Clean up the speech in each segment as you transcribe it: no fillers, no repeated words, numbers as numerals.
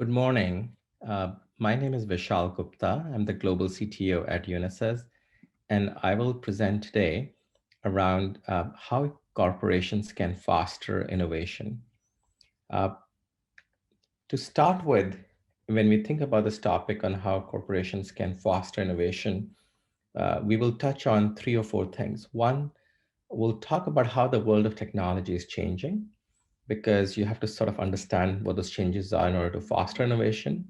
Good morning. My name is Vishal Gupta. I'm the Global CTO at Unisys, and I will present today around how corporations can foster innovation. Uh, to start with, when we think about this topic on how corporations can foster innovation, we will touch on three or four things. One, we'll talk about how the world of technology is changing, because you have to sort of understand what those changes are in order to foster innovation.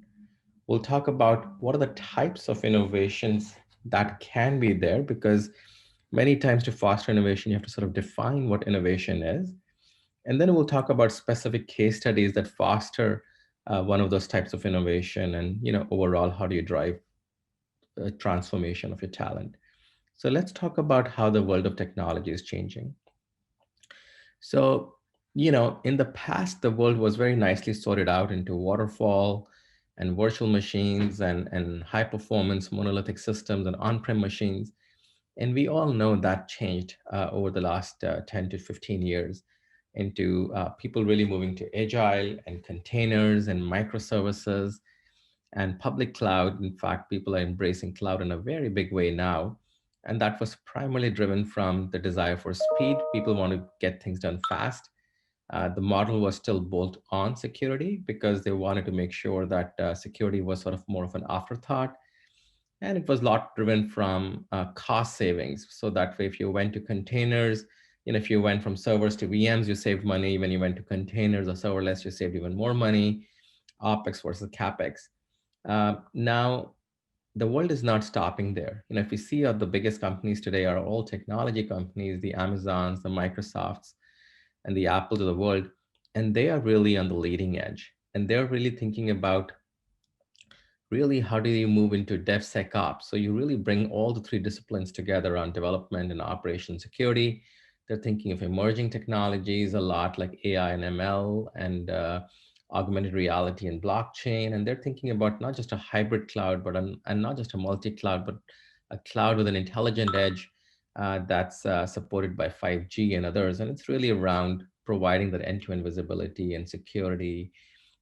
We'll talk about what are the types of innovations that can be there, because many times to foster innovation, you have to sort of define what innovation is. And then we'll talk about specific case studies that foster one of those types of innovation, and overall, how do you drive a transformation of your talent. So let's talk about how the world of technology is changing. So, in the past, the world was very nicely sorted out into waterfall and virtual machines and high performance monolithic systems and on-prem machines. And we all know that changed over the last 10 to 15 years into people really moving to agile and containers and microservices and public cloud. In fact, people are embracing cloud in a very big way now. And that was primarily driven from the desire for speed. People want to get things done fast. The model was still built on security because they wanted to make sure that security was sort of more of an afterthought. And it was a lot driven from cost savings. So that way, if you went to containers, if you went from servers to VMs, you saved money. When you went to containers or serverless, you saved even more money, OpEx versus CapEx. Now, the world is not stopping there. If you see the biggest companies today are all technology companies, the Amazons, the Microsofts, and the Apples of the world, and they are really on the leading edge. And they're really thinking about really how do you move into DevSecOps. So you really bring all the three disciplines together on development and operation security. They're thinking of emerging technologies a lot like AI and ML and augmented reality and blockchain. And they're thinking about not just a hybrid cloud, and not just a multi-cloud, but a cloud with an intelligent edge that's supported by 5G and others. And it's really around providing that end-to-end visibility and security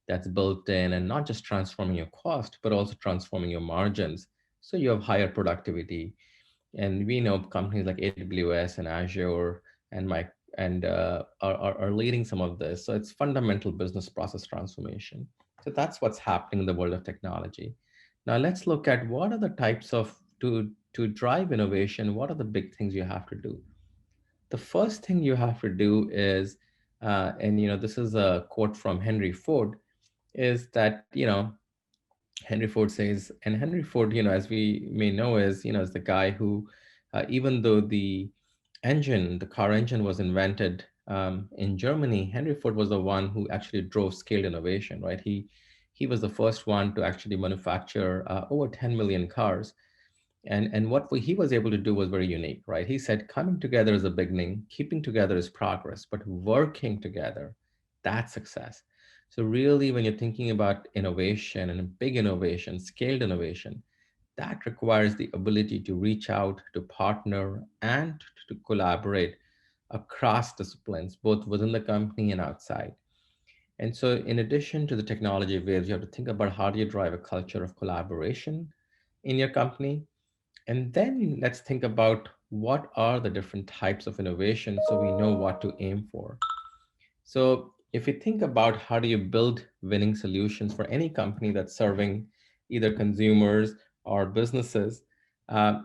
that's built in, and not just transforming your cost, but also transforming your margins. So you have higher productivity. And we know companies like AWS and Azure and Mike are leading some of this. So it's fundamental business process transformation. So that's what's happening in the world of technology. Now let's look at what are the types of to drive innovation. What are the big things you have to do? The first thing you have to do is, and this is a quote from Henry Ford, is that Henry Ford says, and Henry Ford, as we may know, is the guy who, even though the car engine was invented in Germany, Henry Ford was the one who actually drove scaled innovation, right? He was the first one to actually manufacture over 10 million cars. And what he was able to do was very unique, right? He said, coming together is a beginning, keeping together is progress, but working together, that's success. So really, when you're thinking about innovation and big innovation, scaled innovation, that requires the ability to reach out, to partner, and to collaborate across disciplines, both within the company and outside. And so in addition to the technology waves, you have to think about how do you drive a culture of collaboration in your company. And then let's think about what are the different types of innovation so we know what to aim for. So if you think about how do you build winning solutions for any company that's serving either consumers or businesses, uh,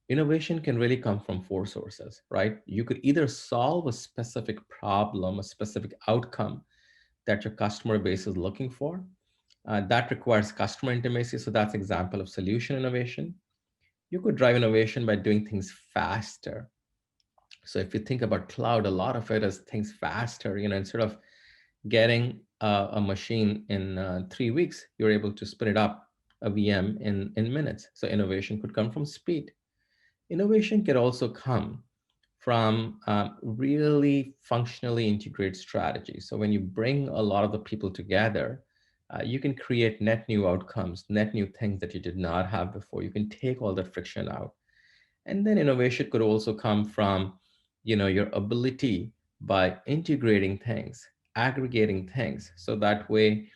innovation can really come from four sources, right? You could either solve a specific problem, a specific outcome that your customer base is looking for. That requires customer intimacy. So that's example of solution innovation. You could drive innovation by doing things faster. So if you think about cloud, a lot of it is things faster. Instead of getting a machine in 3 weeks, you're able to spin it up a VM in minutes. So innovation could come from speed. Innovation can also come from really functionally integrated strategies. So when you bring a lot of the people together, you can create net new outcomes, net new things that you did not have before. You can take all that friction out. And then innovation could also come from, your ability by integrating things, aggregating things. So that way,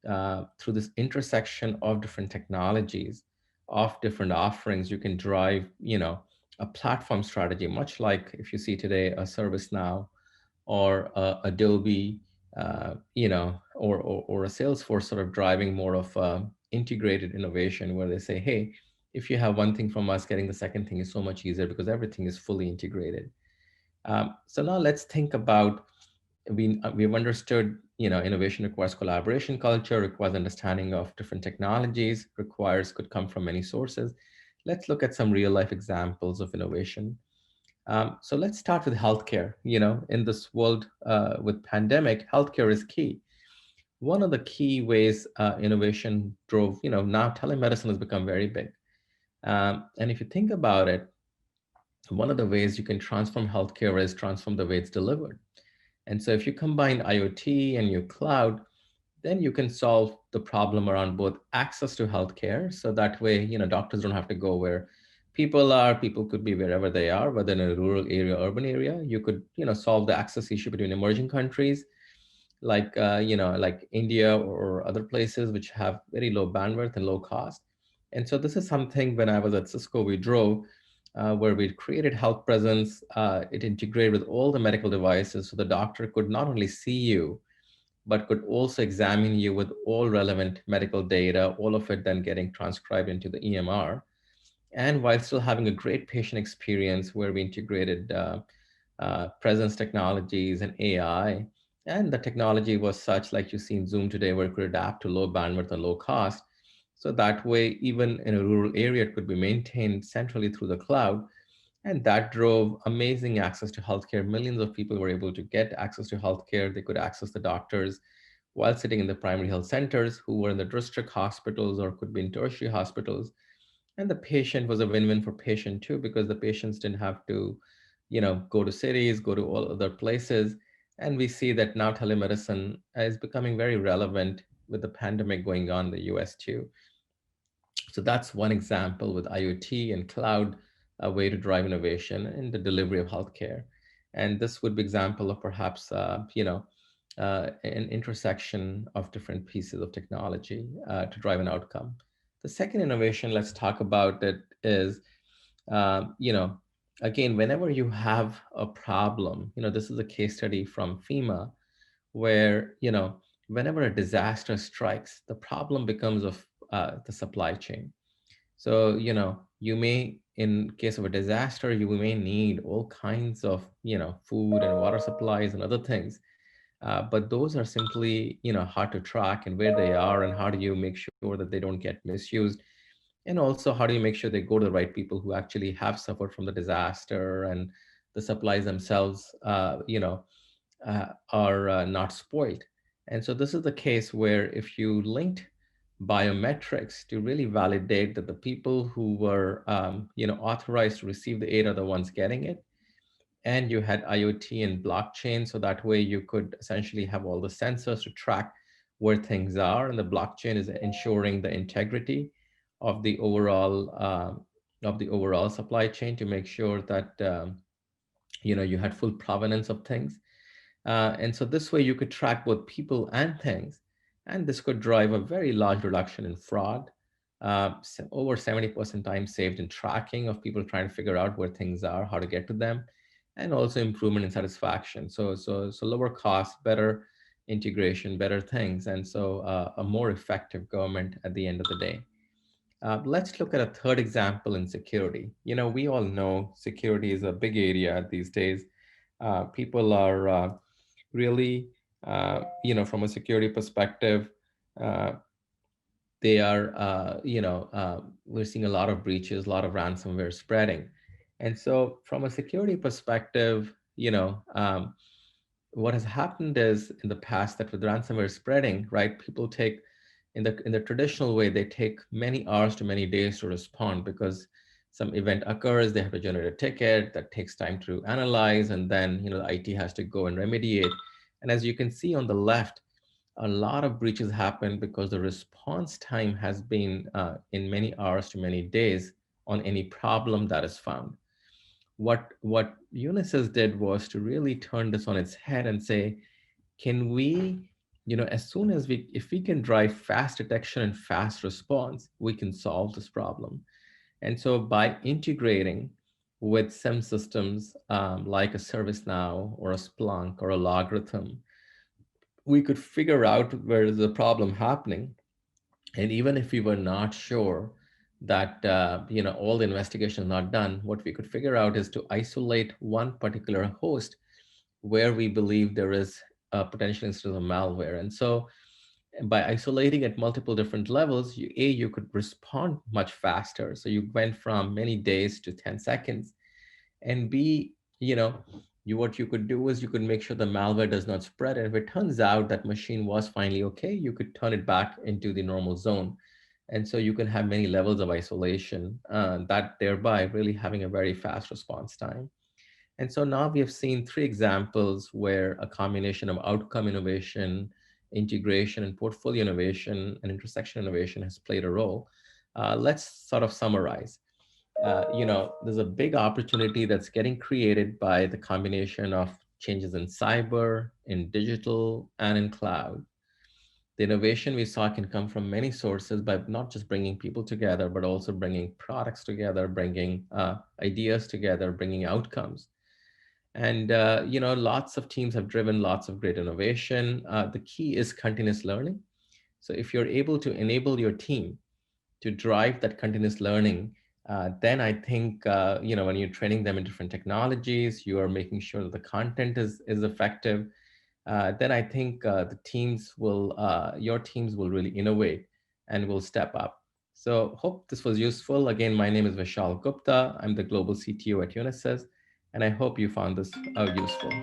through this intersection of different technologies, of different offerings, you can drive, a platform strategy, much like if you see today a ServiceNow or Adobe, or a Salesforce sort of driving more of integrated innovation where they say, hey, if you have one thing from us, getting the second thing is so much easier because everything is fully integrated. So now let's think about, we've understood, innovation requires collaboration culture, requires understanding of different technologies, requires could come from many sources. Let's look at some real life examples of innovation. So let's start with healthcare. In this world with pandemic, healthcare is key. One of the key ways innovation drove, now telemedicine has become very big. And if you think about it, one of the ways you can transform healthcare is transform the way it's delivered. And so if you combine IoT and your cloud, then you can solve the problem around both access to healthcare. So that way, doctors don't have to go where people are. People could be wherever they are, whether in a rural area, urban area. You could, solve the access issue between emerging countries like India or other places which have very low bandwidth and low cost. And so this is something when I was at Cisco, we drove where we created health presence. It integrated with all the medical devices so the doctor could not only see you, but could also examine you with all relevant medical data, all of it then getting transcribed into the EMR. And while still having a great patient experience where we integrated presence technologies and AI. And the technology was such, like you see in Zoom today, where it could adapt to low bandwidth and low cost. So that way, even in a rural area, it could be maintained centrally through the cloud. And that drove amazing access to healthcare. Millions of people were able to get access to healthcare. They could access the doctors while sitting in the primary health centers who were in the district hospitals or could be in tertiary hospitals. And the patient was a win-win for patient too, because the patients didn't have to, go to cities, go to all other places. And we see that now telemedicine is becoming very relevant with the pandemic going on in the US too. So that's one example with IoT and cloud, a way to drive innovation in the delivery of healthcare. And this would be example of perhaps, an intersection of different pieces of technology to drive an outcome. The second innovation, let's talk about it, is, um, you know, again, whenever you have a problem, this is a case study from FEMA, where, whenever a disaster strikes, the problem becomes of the supply chain. So, you may, in case of a disaster, you may need all kinds of, food and water supplies and other things. But those are simply, hard to track and where they are and how do you make sure that they don't get misused. And also, how do you make sure they go to the right people who actually have suffered from the disaster and the supplies themselves, are not spoiled. And so this is the case where if you linked biometrics to really validate that the people who were, authorized to receive the aid are the ones getting it, and you had IoT and blockchain, so that way you could essentially have all the sensors to track where things are, and the blockchain is ensuring the integrity of the overall supply chain to make sure that you had full provenance of things. And so this way you could track both people and things. And this could drive a very large reduction in fraud, over 70% time saved in tracking of people trying to figure out where things are, how to get to them, and also improvement in satisfaction. So lower costs, better integration, better things. And so a more effective government at the end of the day. Let's look at a third example in security. We all know security is a big area these days. People are really, from a security perspective, uh, they are, we're seeing a lot of breaches, a lot of ransomware spreading. And so from a security perspective, what has happened is in the past that with ransomware spreading, right, people take, in the traditional way, they take many hours to many days to respond because some event occurs, they have to generate a ticket that takes time to analyze, and then the IT has to go and remediate. And as you can see on the left, a lot of breaches happen because the response time has been in many hours to many days on any problem that is found. What Unisys did was to really turn this on its head and say, can we as soon as if we can drive fast detection and fast response, we can solve this problem. And so by integrating with SIM systems like a ServiceNow or a Splunk or a Logarithm, we could figure out where is the problem happening. And even if we were not sure that all the investigation is not done, what we could figure out is to isolate one particular host where we believe there is a potential instance of malware. And so by isolating at multiple different levels, you could respond much faster. So you went from many days to 10 seconds. And B, what you could do is you could make sure the malware does not spread. And if it turns out that machine was finally okay, you could turn it back into the normal zone. And so you can have many levels of isolation, that thereby really having a very fast response time. And so now we have seen three examples where a combination of outcome innovation, integration, and portfolio innovation and intersection innovation has played a role. Let's sort of summarize. There's a big opportunity that's getting created by the combination of changes in cyber, in digital, and in cloud. The innovation we saw can come from many sources by not just bringing people together, but also bringing products together, bringing ideas together, bringing outcomes. And lots of teams have driven lots of great innovation. The key is continuous learning. So if you're able to enable your team to drive that continuous learning, then I think when you're training them in different technologies, you are making sure that the content is effective. Then I think your teams will really innovate and will step up. So hope this was useful. Again, my name is Vishal Gupta. I'm the global CTO at Unisys, and I hope you found this useful.